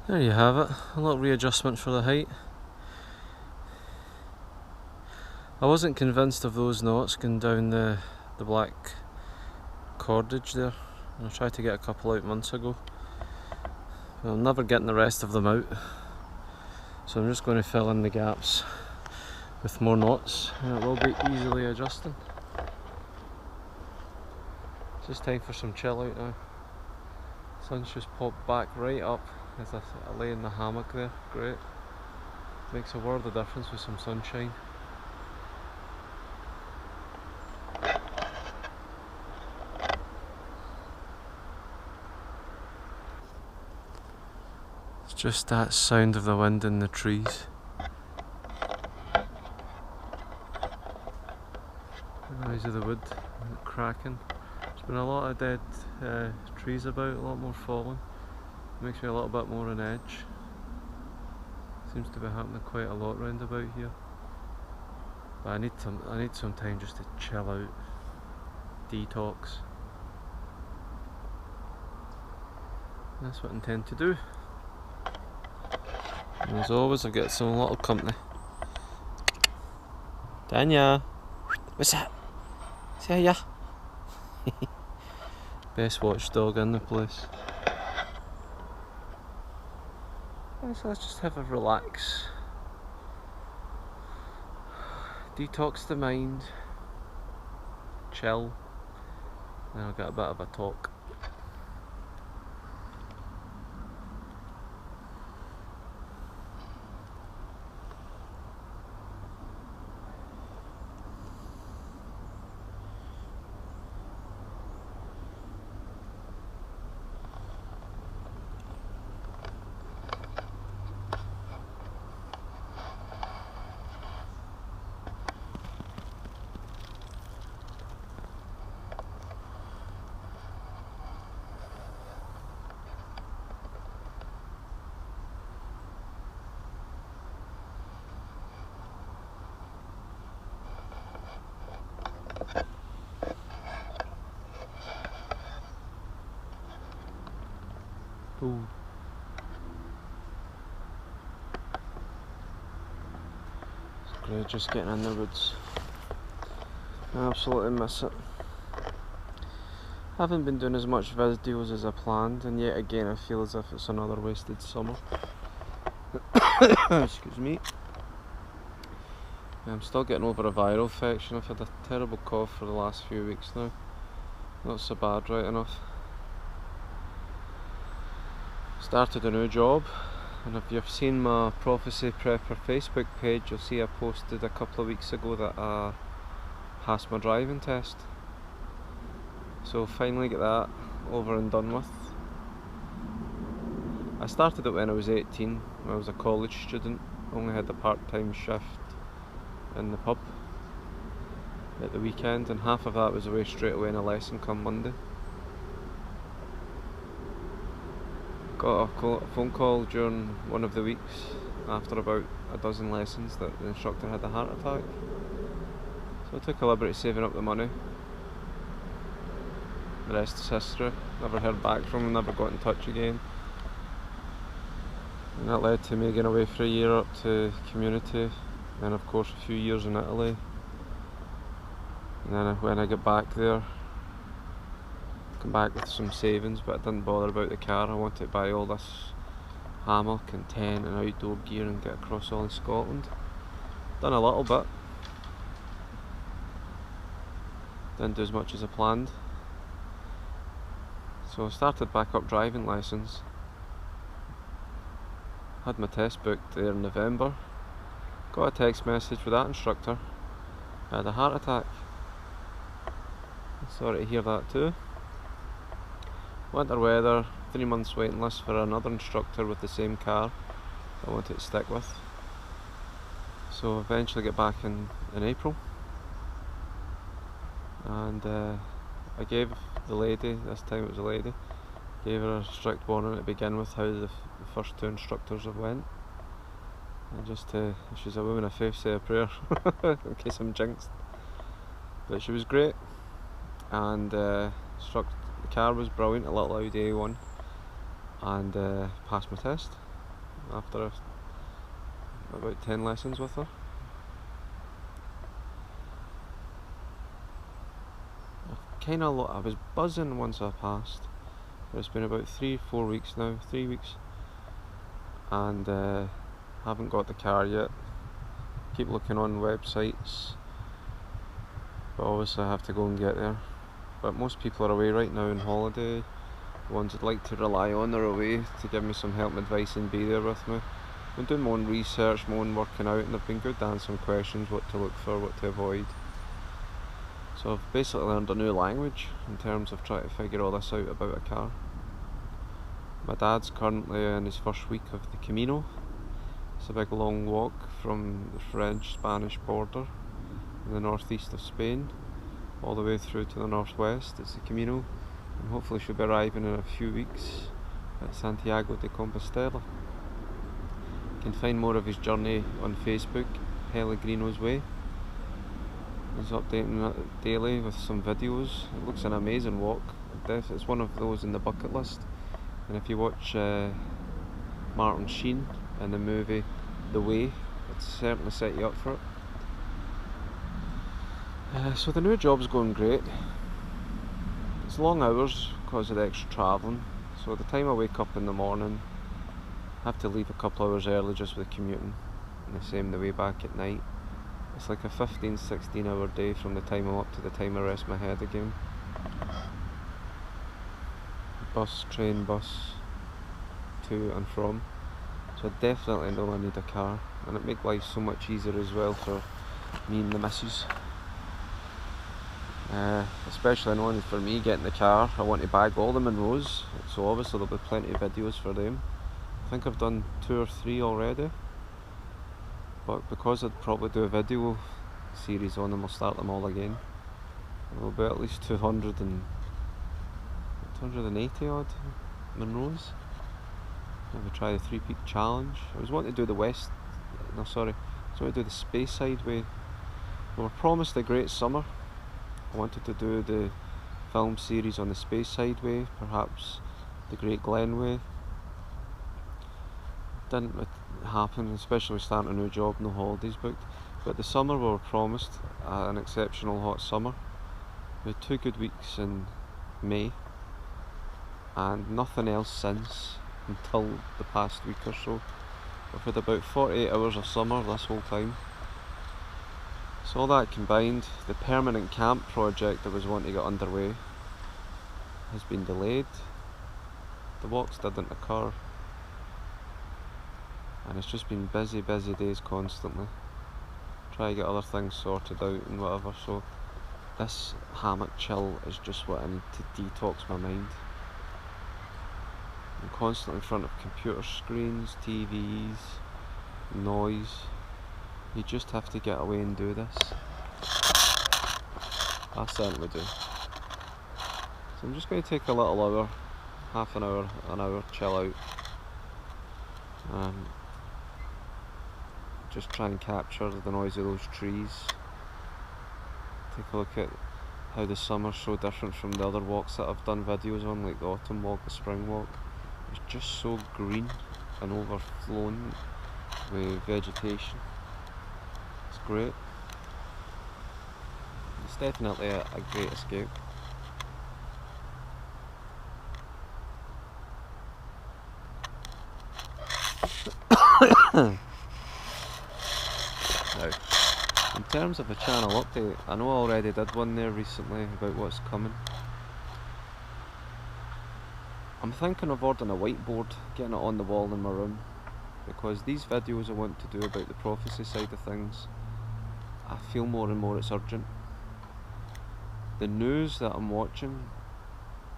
There you have it, a little readjustment for the height. I wasn't convinced of those knots going down the black cordage there. I tried to get a couple out months ago. I'm never getting the rest of them out, so I'm just going to fill in the gaps with more knots, and it will be easily adjusting. It's just time for some chill out now. Sun's just popped back right up as I lay in the hammock there. Great. Makes a world of difference with some sunshine. It's just that sound of the wind in the trees. The noise of the wood cracking. There's been a lot of dead trees about, a lot more falling. Makes me a little bit more on edge. Seems to be happening quite a lot round about here. But I need some time just to chill out, detox. That's what I intend to do. And as always, I've got some little company. Danya, what's that? Say ya. Best watchdog in the place. So let's just have a relax. Detox the mind. Chill. Then I'll get a bit of a talk. Ooh. It's great just getting in the woods. I absolutely miss it. I haven't been doing as much videos as I planned, and yet again I feel as if it's another wasted summer. Excuse me. I'm still getting over a viral infection. I've had a terrible cough for the last few weeks now. Not so bad, right enough. Started a new job, and if you've seen my Prophecy Prepper Facebook page, you'll see I posted a couple of weeks ago that I passed my driving test. So finally get that over and done with. I started it when I was 18, when I was a college student. Only had a part-time shift in the pub at the weekend, and half of that was away straight away in a lesson come Monday. Got a phone call during one of the weeks after about a dozen lessons that the instructor had a heart attack. So I took a liberty saving up the money. The rest is history. Never heard back from him, never got in touch again. And that led to me going away for a year up to community, and of course a few years in Italy. And then when I got back there, come back with some savings, but I didn't bother about the car. I wanted to buy all this hammock and tent and outdoor gear and get across all of Scotland. Done a little bit. Didn't do as much as I planned. So I started back up driving lessons. Had my test booked there in November. Got a text message with that instructor. I had a heart attack. Sorry to hear that too. Winter weather, 3 months waiting list for another instructor with the same car I wanted to stick with. So eventually get back in April. And I gave the lady, this time it was a lady, gave her a strict warning to begin with how the first 2 instructors have went. And just to, she's a woman of faith, say a prayer in case I'm jinxed. But she was great, and the car was brilliant, a little Audi A1, and passed my test. after about 10 lessons with her. I was buzzing once I passed, but it's been about 3-4 weeks now, 3 weeks, and haven't got the car yet. Keep looking on websites, but obviously I have to go and get there. But most people are away right now on holiday. The ones I'd like to rely on are away to give me some help and advice and be there with me. I've been doing my own research, my own working out, and they've been good to answer some questions, what to look for, what to avoid. So I've basically learned a new language in terms of trying to figure all this out about a car. My dad's currently in his first week of the Camino. It's a big long walk from the French-Spanish border in the northeast of Spain all the way through to the northwest. It's the Camino, and hopefully should be arriving in a few weeks at Santiago de Compostela. You can find more of his journey on Facebook, Pellegrino's Way. He's updating it daily with some videos. It looks an amazing walk. It's one of those in the bucket list. And if you watch Martin Sheen in the movie The Way, it's certainly set you up for it. So the new job's going great. It's long hours because of the extra travelling. So the time I wake up in the morning, I have to leave a couple hours early just with commuting, and the same the way back at night. It's like a 15-16 hour day from the time I'm up to the time I rest my head again. Train, bus, to and from. So I definitely know I need a car, and it makes life so much easier as well for me and the missus. Especially knowing for me getting the car, I want to bag all the Monroes, so obviously there'll be plenty of videos for them. I think I've done 2 or 3 already. But because I'd probably do a video series on them, I'll start them all again. There'll be at least 280 odd Monroes. Maybe try the 3-peak challenge. I was wanting to do the I was wanting to do the Speyside way. We were promised a great summer. I wanted to do the film series on the Speyside way, perhaps the Great Glen way. Didn't happen, especially starting a new job, no holidays booked. But the summer we were promised an exceptional hot summer. We had 2 good weeks in May, and nothing else since until the past week or so. We've had about 48 hours of summer this whole time. So all that combined, the permanent camp project I was wanting to get underway has been delayed. The walks didn't occur, and it's just been busy days constantly. Try to get other things sorted out and whatever, so this hammock chill is just what I need to detox my mind. I'm constantly in front of computer screens, TVs, noise. You just have to get away and do this. I certainly do. So I'm just going to take a little hour, half an hour, chill out. Just try and capture the noise of those trees. Take a look at how the summer's so different from the other walks that I've done videos on, like the autumn walk, the spring walk. It's just so green and overflowing with vegetation. It's great. It's definitely a great escape. Now, in terms of a channel update, I know I already did one there recently about what's coming. I'm thinking of ordering a whiteboard, getting it on the wall in my room, because these videos I want to do about the prophecy side of things, I feel more and more it's urgent. The news that I'm watching,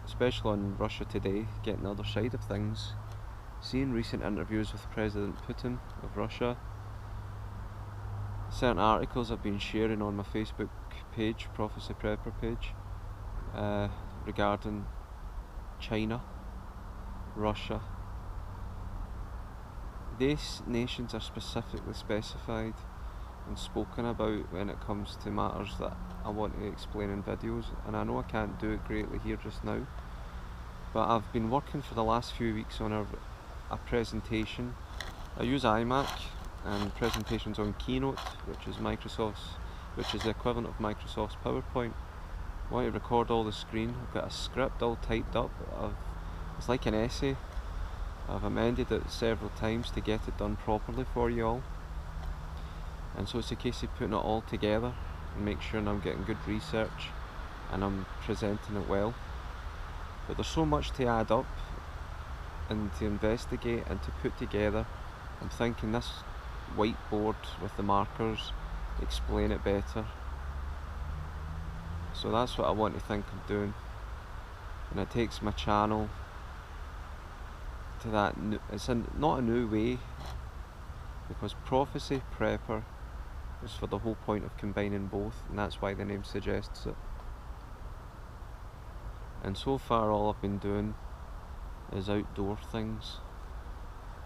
especially on Russia Today, getting the other side of things, seeing recent interviews with President Putin of Russia, certain articles I've been sharing on my Facebook page, Prophecy Prepper page, regarding China, Russia. These nations are specifically specified and spoken about when it comes to matters that I want to explain in videos, and I know I can't do it greatly here just now, but I've been working for the last few weeks on a presentation I use iMac and presentations on Keynote, which is the equivalent of Microsoft's PowerPoint. I want to record all the screen. I've got a script all typed up. It's like an essay. I've amended it several times to get it done properly for you all. And so it's a case of putting it all together and make sure I'm getting good research and I'm presenting it well. But there's so much to add up and to investigate and to put together. I'm thinking this whiteboard with the markers explain it better. So that's what I want to think of doing. And it takes my channel to that not a new way, because Prophecy Prepper is for the whole point of combining both, and that's why the name suggests it. And so far all I've been doing is outdoor things.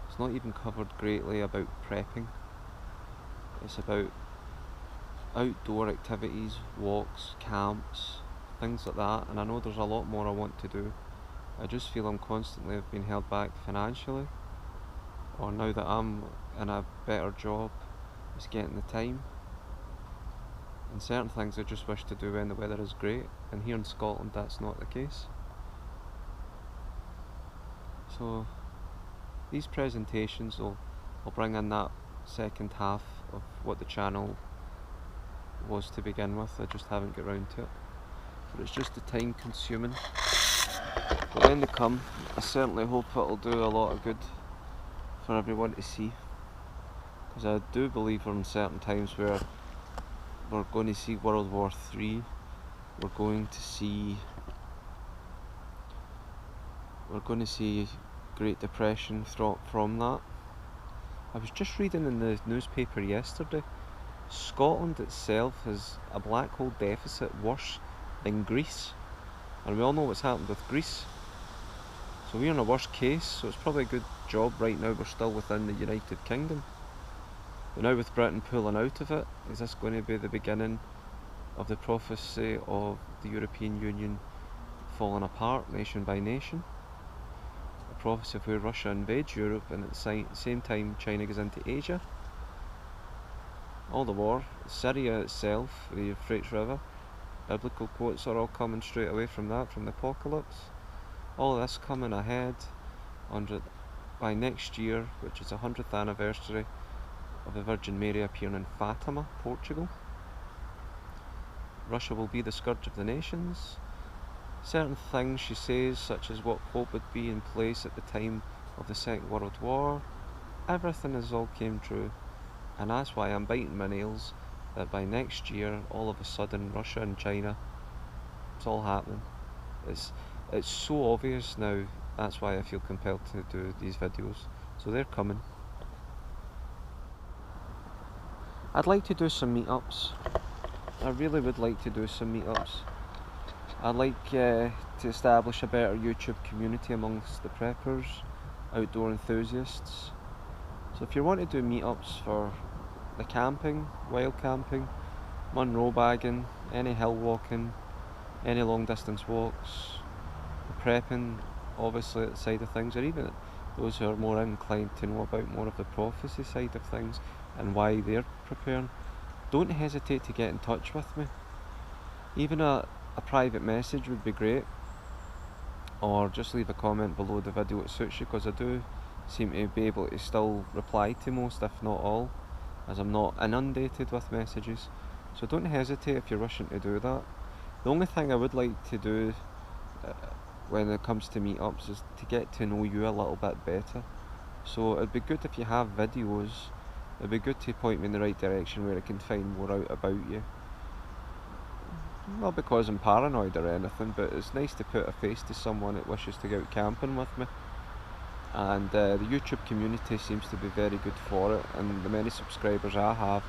It's not even covered greatly about prepping. It's about outdoor activities, walks, camps, things like that, and I know there's a lot more I want to do. I just feel I'm constantly being held back financially, or now that I'm in a better job, it's getting the time. And certain things I just wish to do when the weather is great, and here in Scotland that's not the case. So these presentations will bring in that second half of what the channel was to begin with. I just haven't got round to it, but it's just the time consuming. But when they come, I certainly hope it'll do a lot of good for everyone to see, because I do believe we're in certain times where we're going to see World War III, we're going to see Great Depression from that. I was just reading in the newspaper yesterday, Scotland itself has a black hole deficit worse than Greece, and we all know what's happened with Greece. So we're in a worse case, so it's probably a good job right now we're still within the United Kingdom. But now with Britain pulling out of it, is this going to be the beginning of the prophecy of the European Union falling apart nation by nation? A prophecy of where Russia invades Europe and at the same time China goes into Asia? All the war, Syria itself, the Euphrates River, biblical quotes are all coming straight away from that, from the apocalypse. All this coming ahead by next year, which is the 100th anniversary of the Virgin Mary appearing in Fatima, Portugal. Russia will be the scourge of the nations. Certain things she says, such as what hope would be in place at the time of the Second World War, everything has all came true. And that's why I'm biting my nails that by next year, all of a sudden, Russia and China, it's all happening. It's so obvious now, that's why I feel compelled to do these videos. So they're coming. I'd like to do some meetups. I really would like to do some meetups. I'd like to establish a better YouTube community amongst the preppers, outdoor enthusiasts. So if you want to do meetups for the camping, wild camping, Munro bagging, any hill walking, any long distance walks, prepping, obviously at the side of things, or even those who are more inclined to know about more of the prophecy side of things and why they're preparing, don't hesitate to get in touch with me. Even a private message would be great, or just leave a comment below the video that suits you, because I do seem to be able to still reply to most, if not all, as I'm not inundated with messages. So don't hesitate if you're wishing to do that. The only thing I would like to do when it comes to meetups is to get to know you a little bit better. So it'd be good if you have videos, it'd be good to point me in the right direction where I can find more out about you. Not because I'm paranoid or anything, but it's nice to put a face to someone that wishes to go out camping with me. And the YouTube community seems to be very good for it, and the many subscribers I have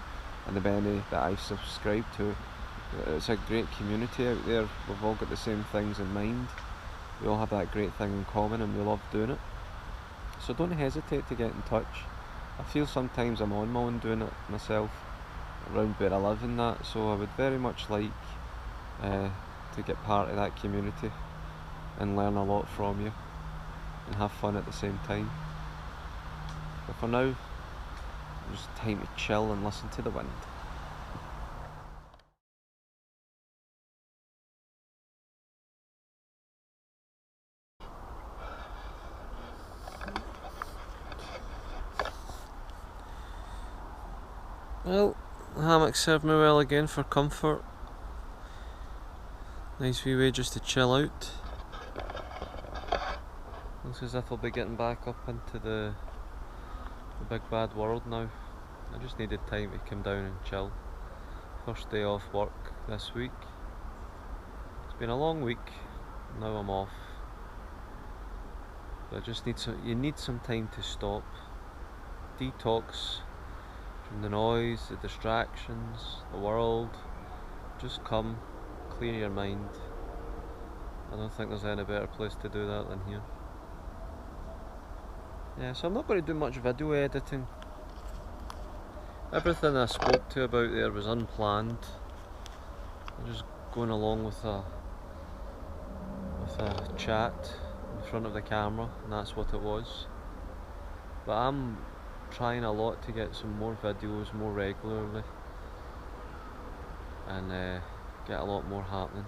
and the many that I've subscribed to, it's a great community out there. We've all got the same things in mind, we all have that great thing in common and we love doing it. So don't hesitate to get in touch. I feel sometimes I'm on my own doing it myself around where I live and that, so I would very much like to get part of that community and learn a lot from you and have fun at the same time. But for now, Just time to chill and listen to the wind. Well, the hammock served me well again for comfort. Nice wee way just to chill out. Looks as if I'll be getting back up into the big bad world now. I just needed time to come down and chill. First day off work this week. It's been a long week. Now I'm off. But I just need you need some time to stop. Detox from the noise, the distractions, the world. Just come, clear your mind. I don't think there's any better place to do that than here. Yeah, so I'm not going to do much video editing. Everything I spoke to about there was unplanned. I'm just going along with a chat in front of the camera, and that's what it was. But I'm trying a lot to get some more videos more regularly and get a lot more happening.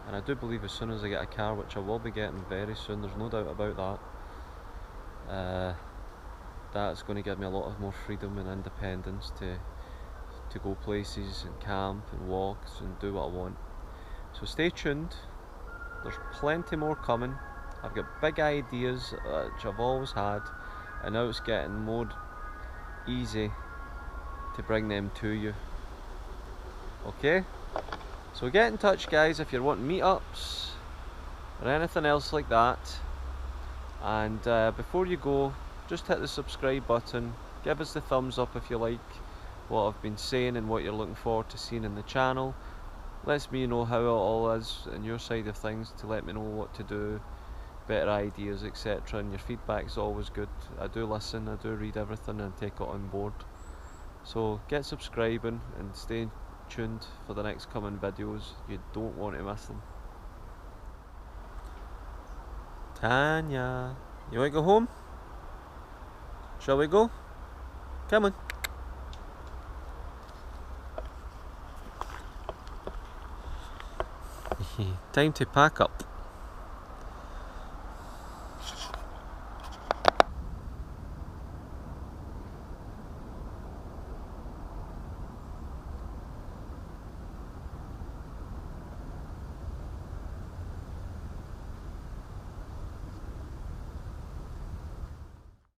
And I do believe as soon as I get a car, which I will be getting very soon, there's no doubt about that, that's going to give me a lot of more freedom and independence to go places and camp and walks and do what I want. So stay tuned, there's plenty more coming. I've got big ideas which I've always had, and now it's getting more easy to bring them to you. Okay? So get in touch, guys, if you're wanting meetups or anything else like that. And before you go, just hit the subscribe button, give us the thumbs up if you like what I've been saying and what you're looking forward to seeing in the channel. Lets me know how it all is on your side of things, to let me know what to do, better ideas, etc. And your feedback is always good. I do listen, I do read everything and take it on board. So get subscribing and stay tuned for the next coming videos. You don't want to miss them. Tanya, you want to go home? Shall we go? Come on. Time to pack up.